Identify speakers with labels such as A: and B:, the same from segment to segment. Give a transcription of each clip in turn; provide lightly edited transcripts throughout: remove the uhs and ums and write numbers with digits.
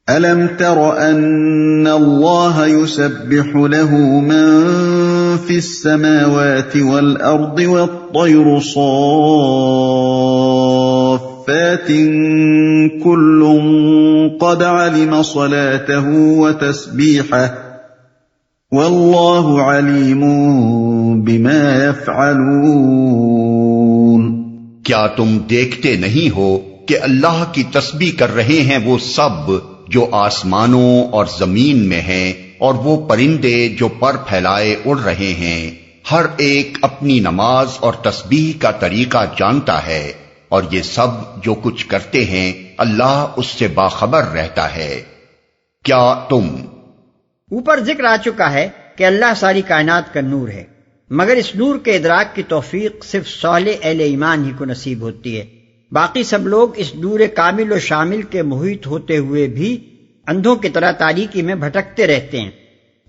A: أَلَمْ تَرَ أَنَّ اللَّهَ يُسَبِّحُ لَهُ مَن فِي السَّمَاوَاتِ وَالْأَرْضِ وَالطَّيْرُ صَافَّاتٍ كُلٌّ قَدْ عَلِمَ صَلَاتَهُ وَتَسْبِيحَهُ وَاللَّهُ عَلِيمٌ بِمَا يَفْعَلُونَ۔
B: کیا تم دیکھتے نہیں ہو کہ اللہ کی تسبیح کر رہے ہیں وہ سب جو آسمانوں اور زمین میں ہیں، اور وہ پرندے جو پر پھیلائے اڑ رہے ہیں، ہر ایک اپنی نماز اور تسبیح کا طریقہ جانتا ہے، اور یہ سب جو کچھ کرتے ہیں اللہ اس سے باخبر رہتا ہے۔ کیا تم
C: اوپر ذکر آ چکا ہے کہ اللہ ساری کائنات کا نور ہے، مگر اس نور کے ادراک کی توفیق صرف صالح اہل ایمان ہی کو نصیب ہوتی ہے۔ باقی سب لوگ اس نور کامل و شامل کے محیط ہوتے ہوئے بھی اندھوں کی طرح تاریکی میں بھٹکتے رہتے ہیں۔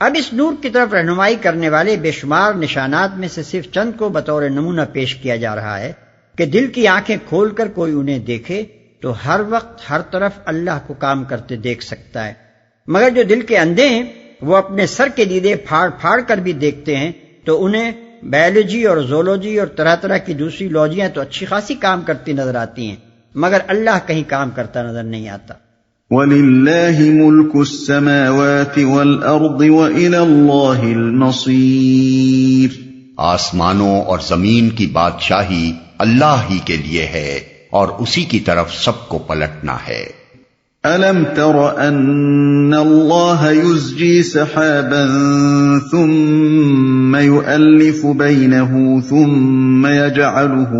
C: اب اس نور کی طرف رہنمائی کرنے والے بے شمار نشانات میں سے صرف چند کو بطور نمونہ پیش کیا جا رہا ہے کہ دل کی آنکھیں کھول کر کوئی انہیں دیکھے تو ہر وقت ہر طرف اللہ کو کام کرتے دیکھ سکتا ہے، مگر جو دل کے اندھے ہیں وہ اپنے سر کے دیدے پھاڑ پھاڑ کر بھی دیکھتے ہیں تو انہیں بایولوجی اور زولوجی اور طرح طرح کی دوسری لوجیاں تو اچھی خاصی کام کرتی نظر آتی ہیں، مگر اللہ کہیں کام کرتا نظر نہیں آتا۔
A: وَلِلَّهِ مُلْكُ السَّمَاوَاتِ وَالْأَرْضِ وَإِلَى اللَّهِ الْمَصِيرُ۔
B: آسمانوں اور زمین کی بادشاہی اللہ ہی کے لیے ہے اور اسی کی طرف سب کو پلٹنا ہے۔
A: أَلَمْ تَرَ أَنَّ اللَّهَ يُزْجِي سَحَابًا ثُمَّ يُؤَلِّفُ بَيْنَهُ ثُمَّ يَجْعَلُهُ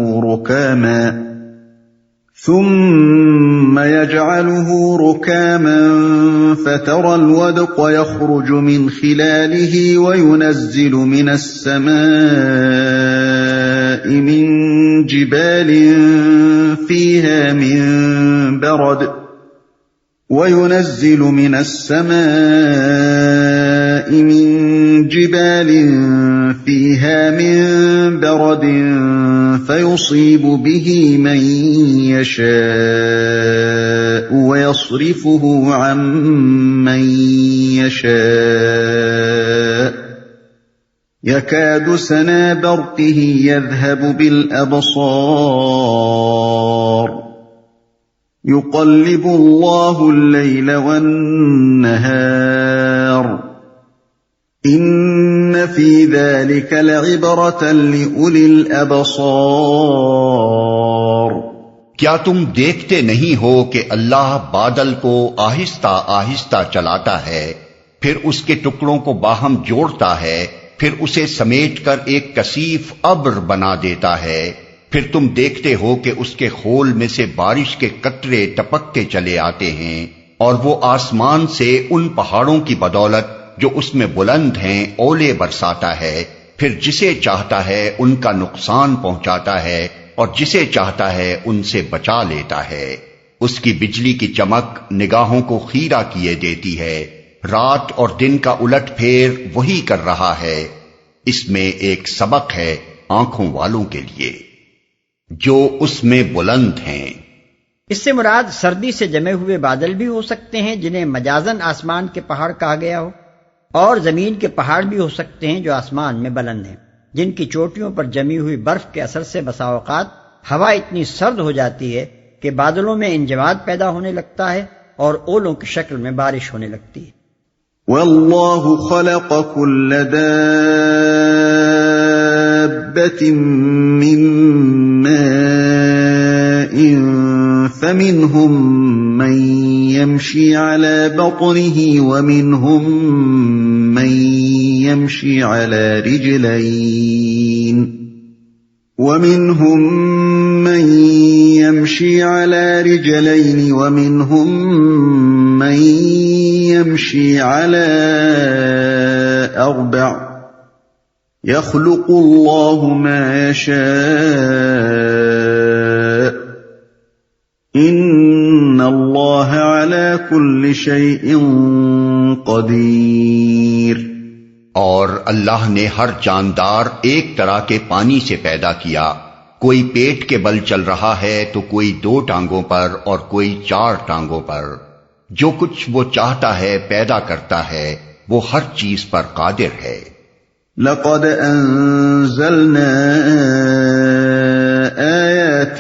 A: رُكَامًا فَتَرَى الْوَدْقَ يَخْرُجُ مِنْ خِلَالِهِ وَيُنَزِّلُ مِنَ السَّمَاءِ مِنْ جِبَالٍ فِيهَا مِن بَرَدٍ فَيُصِيبُ بِهِ مَن يَشَاءُ وَيَصْرِفُهُ عَن مَّن يَشَاءُ يَكَادُ سَنَا بَرْقِهِ يَذْهَبُ بِالْأَبْصَارِ يُقَلِّبُ اللَّهُ اللَّيْلَ وَالنَّهَارَ إِنَّ فِي ذَلِكَ لَعِبْرَةً لِأُولِي الْأَبْصَارِ۔
B: کیا تم دیکھتے نہیں ہو کہ اللہ بادل کو آہستہ آہستہ چلاتا ہے، پھر اس کے ٹکڑوں کو باہم جوڑتا ہے، پھر اسے سمیٹ کر ایک کثیف ابر بنا دیتا ہے، پھر تم دیکھتے ہو کہ اس کے خول میں سے بارش کے قطرے ٹپک کے چلے آتے ہیں، اور وہ آسمان سے ان پہاڑوں کی بدولت جو اس میں بلند ہیں اولے برساتا ہے، پھر جسے چاہتا ہے ان کا نقصان پہنچاتا ہے اور جسے چاہتا ہے ان سے بچا لیتا ہے۔ اس کی بجلی کی چمک نگاہوں کو خیرہ کیے دیتی ہے، رات اور دن کا الٹ پھیر وہی کر رہا ہے۔ اس میں ایک سبق ہے آنکھوں والوں کے لیے جو اس میں بلند ہیں۔
C: اس سے مراد سردی سے جمے ہوئے بادل بھی ہو سکتے ہیں جنہیں مجازن آسمان کے پہاڑ کہا گیا ہو، اور زمین کے پہاڑ بھی ہو سکتے ہیں جو آسمان میں بلند ہیں، جن کی چوٹیوں پر جمی ہوئی برف کے اثر سے بسا اوقات ہوا اتنی سرد ہو جاتی ہے کہ بادلوں میں انجماد پیدا ہونے لگتا ہے اور اولوں کی شکل میں بارش ہونے لگتی ہے۔
A: وَاللَّهُ خَلَقَ كُلَّ دَابَّةٍ مِّن مَّاءٍ فَمِنْهُم مَّن يَمْشِي عَلَى بَطْنِهِ وَمِنْهُم مَّن يَمْشِي عَلَى رِجْلَيْنِ وَمِنْهُم مَّن يَمْشِي عَلَى أَرْبَعٍ يَخْلُقُ اللَّهُ مَا يَشَاءُ إِنَّ اللَّهَ عَلَى كُلِّ شَيْءٍ قَدِيرٌ۔
B: اور اللہ نے ہر جاندار ایک طرح کے پانی سے پیدا کیا، کوئی پیٹ کے بل چل رہا ہے تو کوئی 2 ٹانگوں پر اور کوئی 4 ٹانگوں پر۔ جو کچھ وہ چاہتا ہے پیدا کرتا ہے، وہ ہر چیز پر قادر ہے۔
A: لقد انزلنا آیات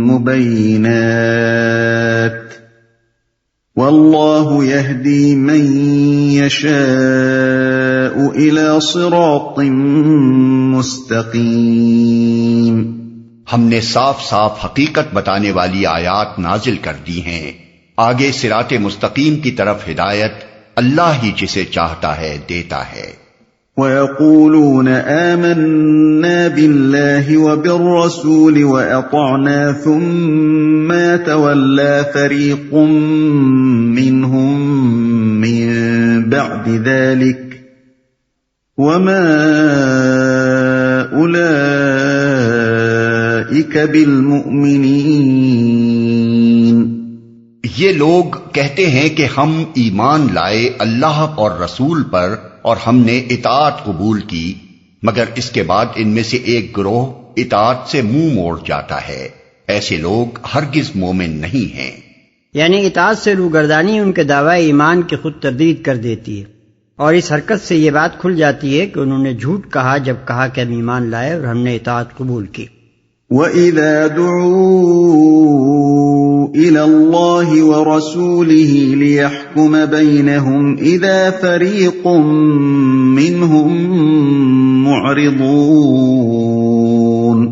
A: مبینات واللہ یہدی من یشاء الی صراط مستقیم۔
B: ہم نے صاف صاف حقیقت بتانے والی آیات نازل کر دی ہیں، آگے صراط مستقیم کی طرف ہدایت اللہ ہی جسے چاہتا ہے دیتا ہے۔
A: وَيَقُولُونَ آمَنَّا بِاللَّهِ وَبِالرَّسُولِ وَأَطَعْنَا ثُمَّ يَتَوَلَّى فَرِيقٌ مِّنْهُم مِّن بَعْدِ ذَلِكَ وَمَا أُولَئِكَ بِالْمُؤْمِنِينَ۔
B: یہ لوگ کہتے ہیں کہ ہم ایمان لائے اللہ اور رسول پر اور ہم نے اطاعت قبول کی، مگر اس کے بعد ان میں سے ایک گروہ اطاعت سے منہ موڑ جاتا ہے، ایسے لوگ ہرگز مومن نہیں ہیں۔
C: یعنی اطاعت سے روگردانی ان کے دعوی ایمان کی خود تردید کر دیتی ہے، اور اس حرکت سے یہ بات کھل جاتی ہے کہ انہوں نے جھوٹ کہا جب کہا کہ ہم ایمان لائے اور ہم نے اطاعت قبول کی۔
A: وَإِذَا دُعُوا إِلَى اللَّهِ وَرَسُولِهِ لِيَحْكُمَ بَيْنَهُمْ إِذَا فَرِيقٌ مِّنْهُمْ مُعْرِضُونَ۔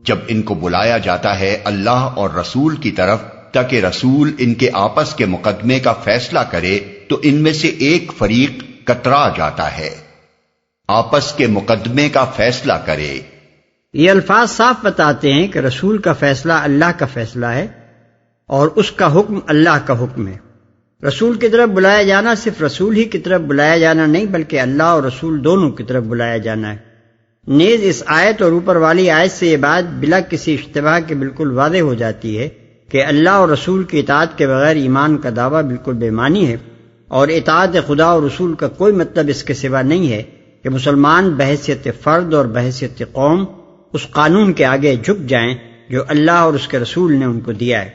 B: جب ان کو بلایا جاتا ہے اللہ اور رسول کی طرف تاکہ رسول ان کے آپس کے مقدمے کا فیصلہ کرے، تو ان میں سے ایک فریق کترا جاتا ہے، آپس کے مقدمے کا فیصلہ کرے۔
C: یہ الفاظ صاف بتاتے ہیں کہ رسول کا فیصلہ اللہ کا فیصلہ ہے اور اس کا حکم اللہ کا حکم ہے۔ رسول کی طرف بلایا جانا صرف رسول ہی کی طرف بلایا جانا نہیں، بلکہ اللہ اور رسول دونوں کی طرف بلایا جانا ہے۔ نیز اس آیت اور اوپر والی آیت سے یہ بات بلا کسی اشتباہ کے بالکل واضح ہو جاتی ہے کہ اللہ اور رسول کی اطاعت کے بغیر ایمان کا دعویٰ بالکل بے معنی ہے، اور اطاعت خدا اور رسول کا کوئی مطلب اس کے سوا نہیں ہے کہ مسلمان بحیثیت فرد اور بحیثیت قوم اس قانون کے آگے جھک جائیں جو اللہ اور اس کے رسول نے ان کو دیا ہے۔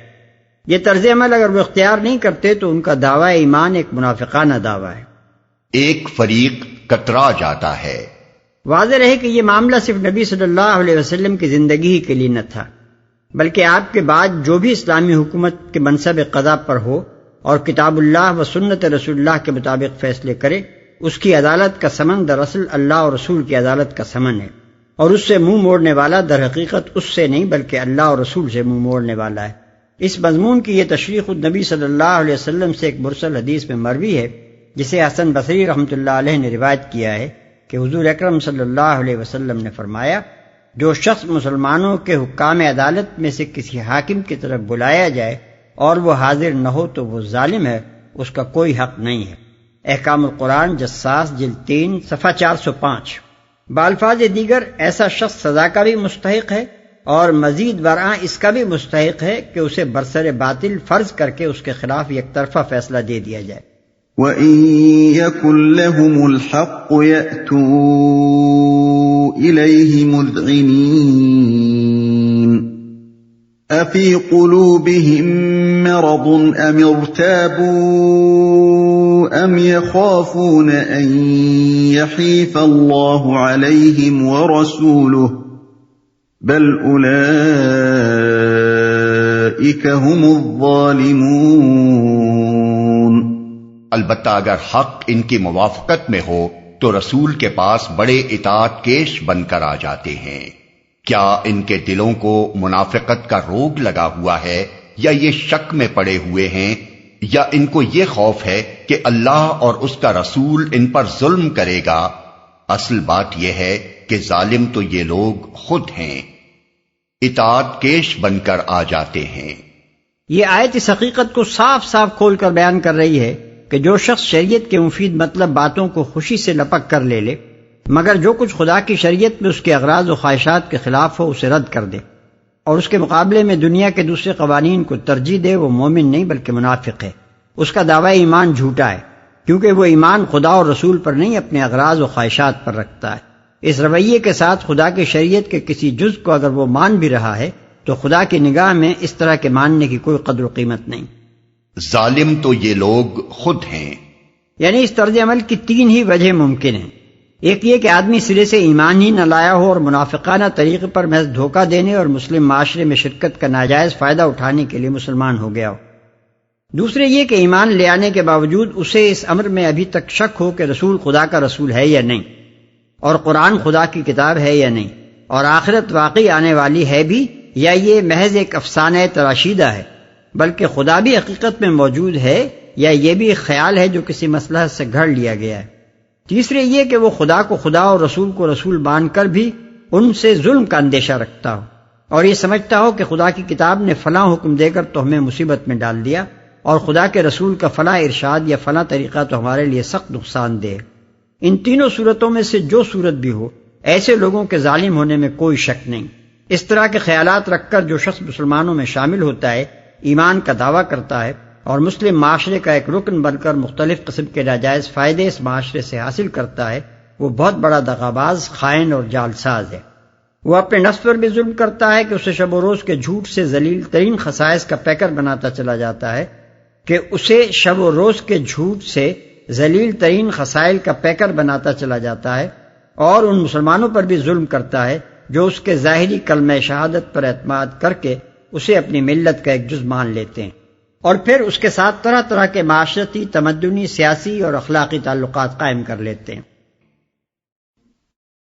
C: یہ طرز عمل اگر وہ اختیار نہیں کرتے تو ان کا دعویٰ ایمان ایک منافقانہ دعویٰ ہے۔
B: ایک فریق کترا جاتا ہے۔
C: واضح رہے کہ یہ معاملہ صرف نبی صلی اللہ علیہ وسلم کی زندگی ہی کے لیے نہ تھا، بلکہ آپ کے بعد جو بھی اسلامی حکومت کے منصب قضا پر ہو اور کتاب اللہ و سنت رسول اللہ کے مطابق فیصلے کرے، اس کی عدالت کا سمن دراصل اللہ اور رسول کی عدالت کا سمن ہے، اور اس سے منہ موڑنے والا در حقیقت اس سے نہیں بلکہ اللہ اور رسول سے منہ موڑنے والا ہے۔ اس مضمون کی یہ تشریح خود نبی صلی اللہ علیہ وسلم سے ایک مرسل حدیث میں مروی ہے، جسے حسن بصری رحمۃ اللہ علیہ نے روایت کیا ہے کہ حضور اکرم صلی اللہ علیہ وسلم نے فرمایا، جو شخص مسلمانوں کے حکام عدالت میں سے کسی حاکم کی طرف بلایا جائے اور وہ حاضر نہ ہو تو وہ ظالم ہے، اس کا کوئی حق نہیں ہے۔ احکام القرآن جساس جلد 3 صفحہ 405۔ بالفاظ دیگر ایسا شخص سزا کا بھی مستحق ہے اور مزید برآں اس کا بھی مستحق ہے کہ اسے برسر باطل فرض کر کے اس کے خلاف یک طرفہ فیصلہ دے دیا جائے۔
A: وَإِن يَكُن لَّهُمُ الْحَقُّ يَأْتُوا إِلَيْهِ مُذْعِنِينَ أَفِي قُلُوبِهِم مَّرَضٌ أَمِ ارْتَابُوا أَمْ يَخَافُونَ أَن يَحِيفَ اللَّهُ عَلَيْهِمْ وَرَسُولُهُ بَلْ أُولَئِكَ هُمُ الظَّالِمُونَ۔
B: البتہ اگر حق ان کی موافقت میں ہو تو رسول کے پاس بڑے اطاعت کیش بن کر آ جاتے ہیں۔ کیا ان کے دلوں کو منافقت کا روگ لگا ہوا ہے، یا یہ شک میں پڑے ہوئے ہیں، یا ان کو یہ خوف ہے کہ اللہ اور اس کا رسول ان پر ظلم کرے گا؟ اصل بات یہ ہے کہ ظالم تو یہ لوگ خود ہیں، اطاعت کیش بن کر آ جاتے ہیں۔
C: یہ آیت اس حقیقت کو صاف صاف کھول کر بیان کر رہی ہے کہ جو شخص شریعت کے مفید مطلب باتوں کو خوشی سے لپک کر لے لے، مگر جو کچھ خدا کی شریعت میں اس کے اغراض و خواہشات کے خلاف ہو اسے رد کر دے، اور اس کے مقابلے میں دنیا کے دوسرے قوانین کو ترجیح دے، وہ مومن نہیں بلکہ منافق ہے۔ اس کا دعوی ایمان جھوٹا ہے، کیونکہ وہ ایمان خدا اور رسول پر نہیں اپنے اغراض و خواہشات پر رکھتا ہے۔ اس رویے کے ساتھ خدا کی شریعت کے کسی جز کو اگر وہ مان بھی رہا ہے تو خدا کی نگاہ میں اس طرح کے ماننے کی کوئی قدر و قیمت نہیں۔
B: ظالم تو یہ لوگ خود ہیں۔
C: یعنی اس طرز عمل کی تین ہی وجہ ممکن ہیں۔ ایک یہ کہ آدمی سرے سے ایمان ہی نہ لایا ہو اور منافقانہ طریقے پر محض دھوکہ دینے اور مسلم معاشرے میں شرکت کا ناجائز فائدہ اٹھانے کے لیے مسلمان ہو گیا ہو۔ دوسرے یہ کہ ایمان لے آنے کے باوجود اسے اس امر میں ابھی تک شک ہو کہ رسول خدا کا رسول ہے یا نہیں، اور قرآن خدا کی کتاب ہے یا نہیں، اور آخرت واقعی آنے والی ہے بھی یا یہ محض ایک افسانہ تراشیدہ ہے، بلکہ خدا بھی حقیقت میں موجود ہے یا یہ بھی ایک خیال ہے جو کسی مصلحت سے گھڑ لیا گیا ہے۔ تیسرے یہ کہ وہ خدا کو خدا اور رسول کو رسول مان کر بھی ان سے ظلم کا اندیشہ رکھتا ہو اور یہ سمجھتا ہو کہ خدا کی کتاب نے فلاں حکم دے کر تو ہمیں مصیبت میں ڈال دیا، اور خدا کے رسول کا فلاں ارشاد یا فلاں طریقہ تو ہمارے لیے سخت نقصان دہ۔ ان تینوں صورتوں میں سے جو صورت بھی ہو، ایسے لوگوں کے ظالم ہونے میں کوئی شک نہیں۔ اس طرح کے خیالات رکھ کر جو شخص مسلمانوں میں شامل ہوتا ہے، ایمان کا دعویٰ کرتا ہے اور مسلم معاشرے کا ایک رکن بن کر مختلف قسم کے ناجائز فائدے اس معاشرے سے حاصل کرتا ہے، وہ بہت بڑا دغاباز، خائن اور جعلساز ہے۔ وہ اپنے نفس پر بھی ظلم کرتا ہے کہ اسے شب و روز کے جھوٹ سے ذلیل ترین خصائص کا پیکر بناتا چلا جاتا ہے اور ان مسلمانوں پر بھی ظلم کرتا ہے جو اس کے ظاہری کلمہ شہادت پر اعتماد کر کے اسے اپنی ملت کا ایک جز مان لیتے ہیں، اور پھر اس کے ساتھ طرح طرح کے معاشرتی، تمدنی، سیاسی اور اخلاقی تعلقات قائم کر لیتے ہیں۔